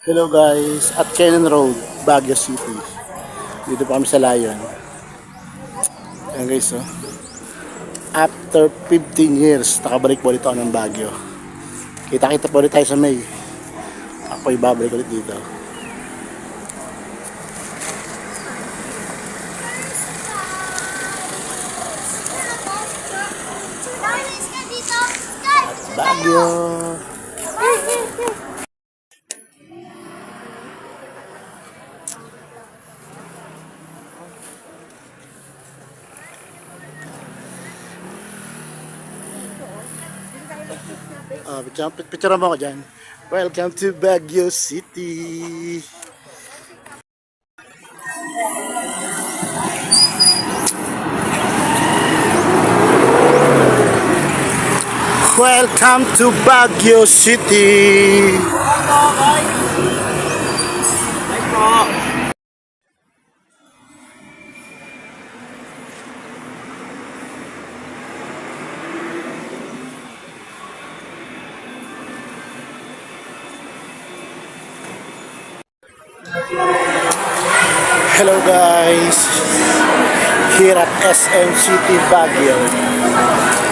Hello guys, at Cannon Road, Baguio City. Dito pa kami sa Lion. Ayan guys, oh. After 15 years, nakabalik po ulit ako ng Baguio. Kita-kita po ulit tayo sa May. Ako ay babalik ulit dito. Baguio! Picture mo ako dyan. Welcome to Baguio City. Welcome to Baguio City. Hello guys, here at SM City Baguio.